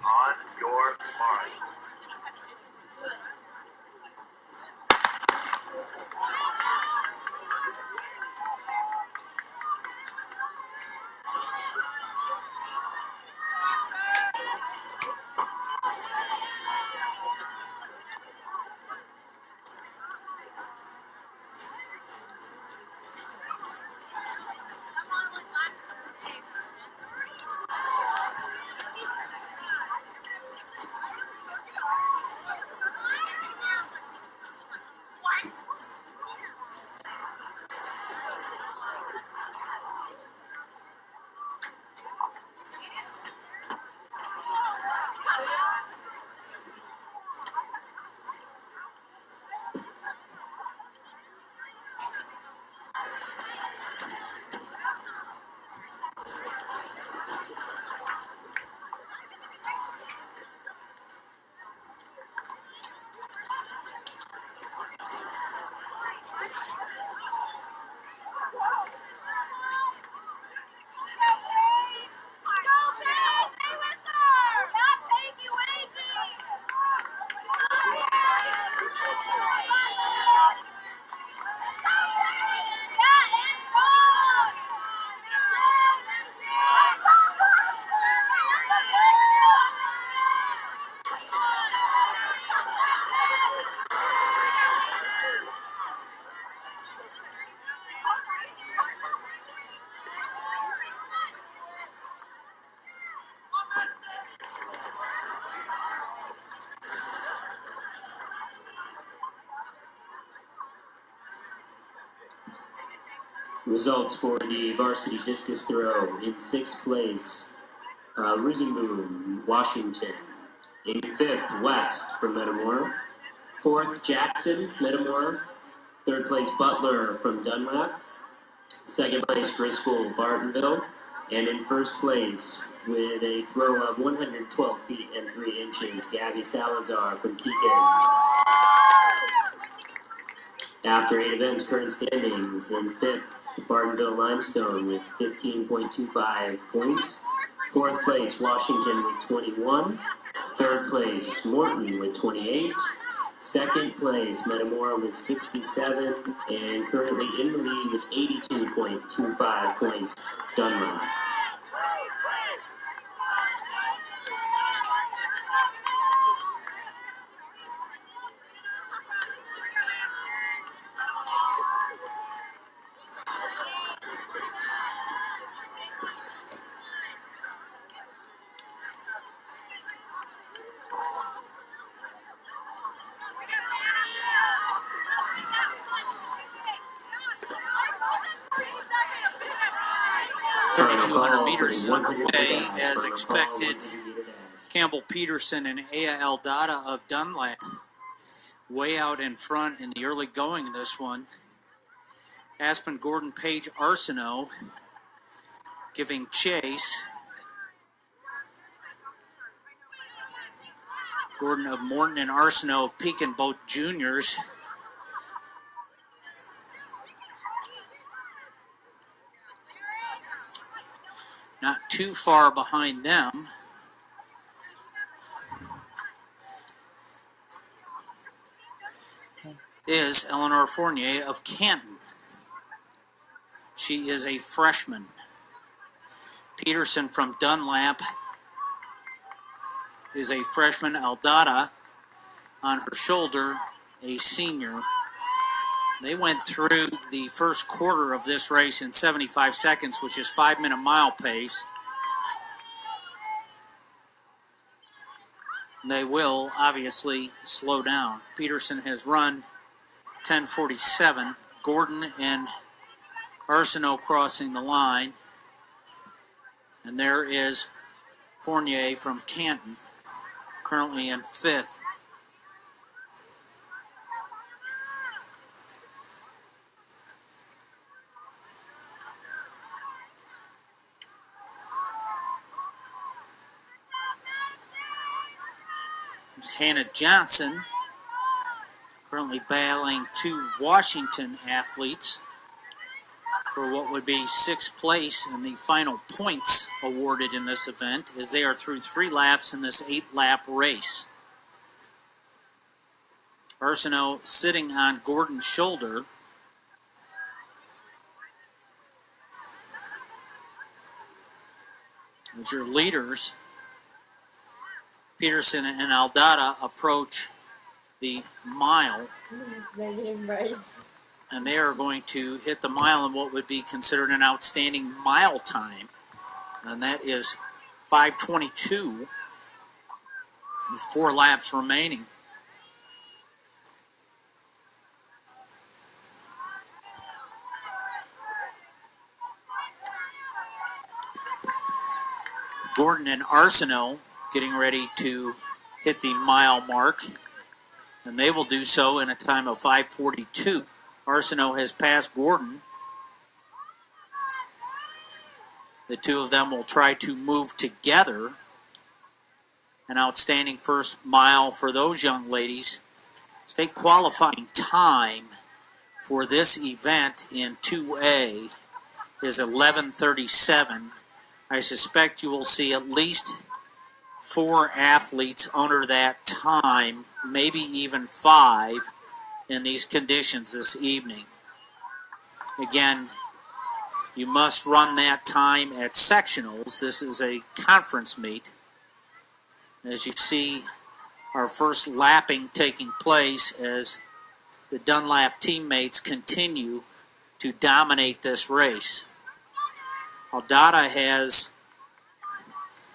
On your mark. Results for the varsity discus throw. In 6th place, Rosenboom, Washington. In 5th, West from Metamora. 4th, Jackson, Metamora. 3rd place, Butler from Dunlap. 2nd place, Driscoll, Bartonville. And in 1st place, with a throw of 112 feet and 3 inches, Gabby Salazar from Pekin. After 8 events, current standings: in 5th, Bartonville Limestone with 15.25 points. 4th place, Washington with 21. 3rd place, Morton with 28. 2nd place, Metamora with 67. And currently in the lead with 82.25 points, Dunlap. Meters underway as expected. Campbell Peterson and Aya Eldada of Dunlap way out in front in the early going of this one. Aspen, Gordon, Page, Arsenault giving chase. Gordon of Morton and Arsenault of Pekin, both juniors. Not too far behind them is Eleanor Fournier of Canton. She is a freshman. Peterson from Dunlap is a freshman. Eldada on her shoulder, a senior. They went through the first quarter of this race in 75 seconds, which is 5-minute mile pace. They will obviously slow down. Peterson has run 10:47. Gordon and Arsenault crossing the line. And there is Fournier from Canton, currently in 5th. Hannah Johnson, currently battling 2 Washington athletes for what would be 6th place and the final points awarded in this event, as they are through 3 laps in this 8-lap race. Arsenault sitting on Gordon's shoulder. As your leaders, Peterson and Aldada, approach the mile. And they are going to hit the mile in what would be considered an outstanding mile time. And that is 5:22 with 4 laps remaining. Gordon and Arsenault getting ready to hit the mile mark, and they will do so in a time of 5:42. Arsenault has passed Gordon. The two of them will try to move together. An outstanding first mile for those young ladies. State qualifying time for this event in 2A is 11:37. I suspect you will see at least 4 athletes under that time, maybe even 5 in these conditions this evening. Again, you must run that time at sectionals. This is a conference meet. As you see, our first lapping taking place as the Dunlap teammates continue to dominate this race. Aldada has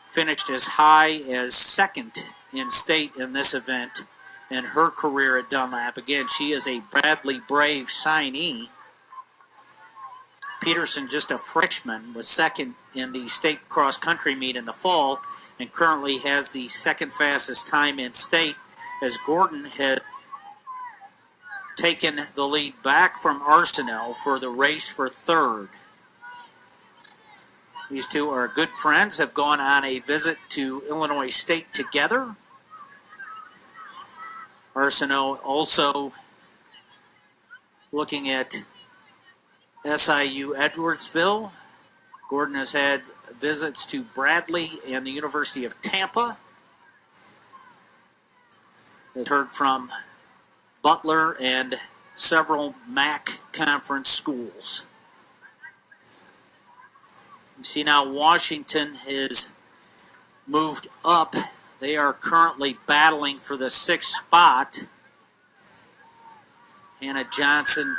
finished as high as 2nd in state in this event in her career at Dunlap. Again, she is a Bradley Brave signee. Peterson, just a freshman, was 2nd in the state cross-country meet in the fall and currently has the 2nd fastest time in state, as Gordon had taken the lead back from Arsenault for the race for 3rd. These two are good friends, have gone on a visit to Illinois State together. Arsenault also looking at SIU Edwardsville. Gordon has had visits to Bradley and the University of Tampa. Has heard from Butler and several MAC conference schools. You see now Washington has moved up. They are currently battling for the 6th spot. Hannah Johnson,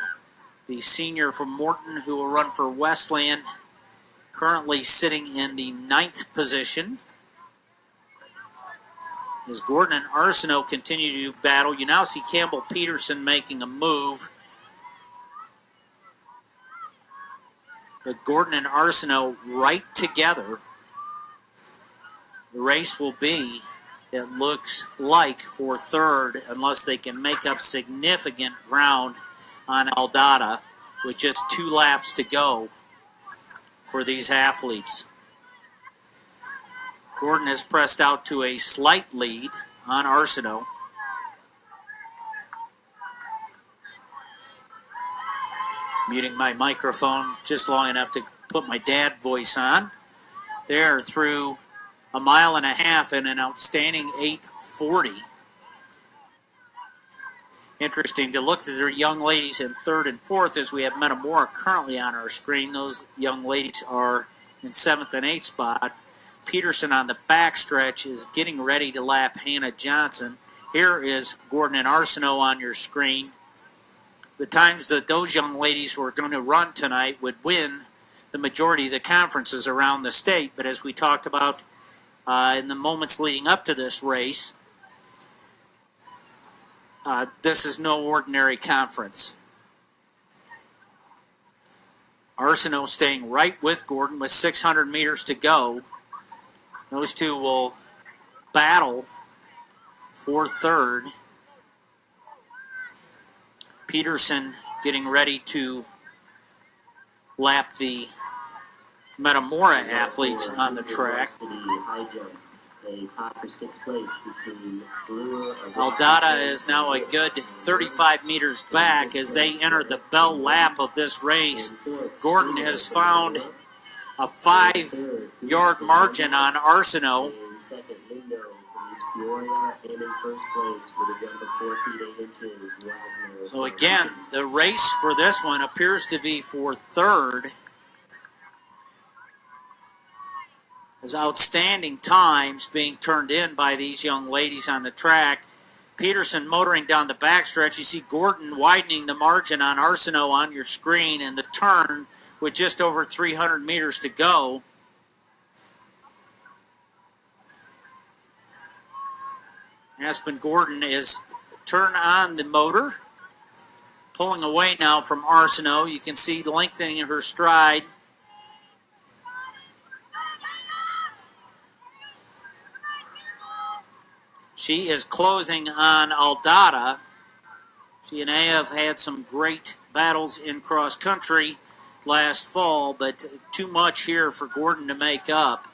the senior from Morton, who will run for Wesleyan, currently sitting in the 9th position. As Gordon and Arsenault continue to battle, you now see Campbell Peterson making a move. But Gordon and Arsenault right together. The race will be, it looks like, for 3rd, unless they can make up significant ground on Aldada with just 2 laps to go for these athletes. Gordon has pressed out to a slight lead on Arsenault. Muting my microphone just long enough to put my dad voice on. They're through 1.5 miles in an outstanding 8:40. Interesting to look at their young ladies in 3rd and 4th as we have Metamora currently on our screen. Those young ladies are in 7th and 8th spot. Peterson on the backstretch is getting ready to lap Hannah Johnson. Here is Gordon and Arsenault on your screen. The times that those young ladies were going to run tonight would win the majority of the conferences around the state. But as we talked about in the moments leading up to this race, this is no ordinary conference. Arsenault staying right with Gordon with 600 meters to go. Those two will battle for 3rd. Peterson getting ready to lap the Metamora athletes on the track. a tie for sixth place between Brewer of Aldata is now a good 35 meters back as they enter the bell lap of this race. Gordon has found a 5-yard margin on Arsenault. In second, Lindo from East Peoria, and in first place with a jump of 4 feet 8 inches, Wagner. So again, the race for this one appears to be for third. As outstanding times being turned in by these young ladies on the track. Peterson motoring down the backstretch. You see Gordon widening the margin on Arsenault on your screen in the turn with just over 300 meters to go. Aspen Gordon is turn on the motor, pulling away now from Arsenault. You can see lengthening her stride. She is closing on Aldata. She and A have had some great battles in cross country last fall, but too much here for Gordon to make up.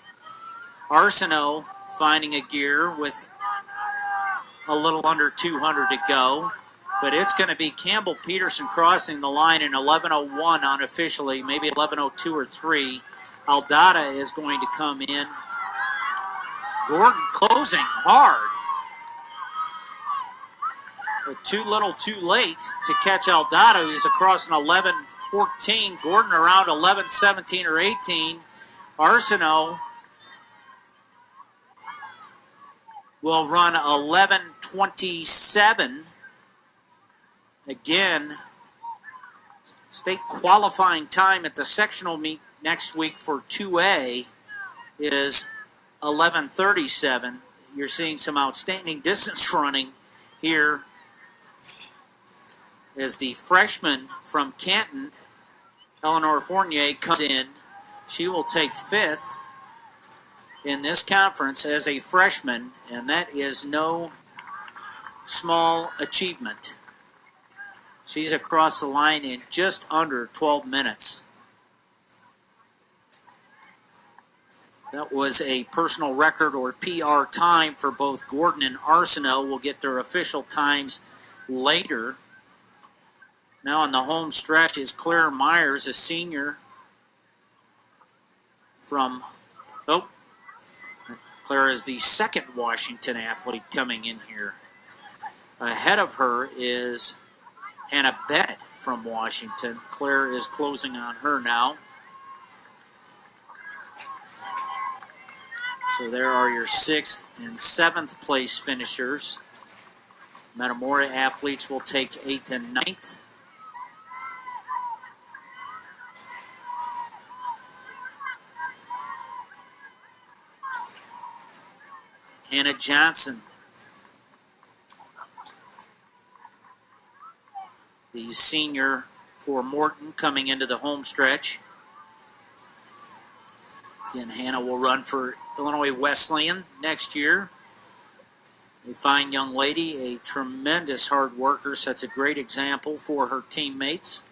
Arsenault finding a gear with a little under 200 to go, but it's going to be Campbell Peterson crossing the line in 11:01 unofficially, maybe 11:02 or 3. Aldata is going to come in. Gordon closing hard. But too little too late to catch Aldata, who's across an 11:14. Gordon around 11:17 or 18. Arsenault will run 11:27. Again, state qualifying time at the sectional meet next week for 2A is 11:37. You're seeing some outstanding distance running here as the freshman from Canton, Eleanor Fournier, comes in. She will take 5th in this conference as a freshman, and that is no small achievement. She's across the line in just under 12 minutes. That was a personal record or PR time for both Gordon and Arsenault. We'll get their official times later. Now on the home stretch is Claire Myers, a senior from, Claire is the second Washington athlete coming in here. Ahead of her is Hannah Bennett from Washington. Claire is closing on her now. So there are your 6th and 7th place finishers. Metamora athletes will take 8th and 9th. Hannah Johnson, the senior for Morton, coming into the home stretch. Again, Hannah will run for Illinois Wesleyan next year. A fine young lady, a tremendous hard worker, sets a great example for her teammates.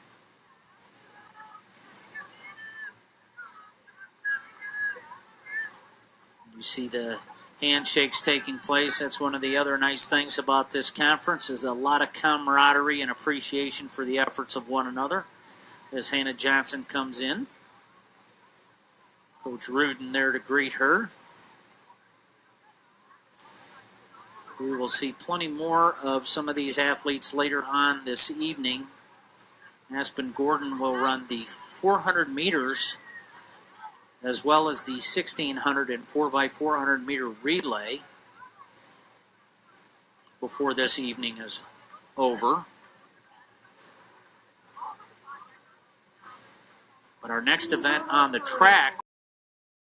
You see the handshakes taking place. That's one of the other nice things about this conference, is a lot of camaraderie and appreciation for the efforts of one another as Hannah Johnson comes in. Coach Rudin there to greet her. We will see plenty more of some of these athletes later on this evening. Aspen Gordon will run the 400 meters as well as the 1,600 and 4x400 meter relay before this evening is over. But our next event on the track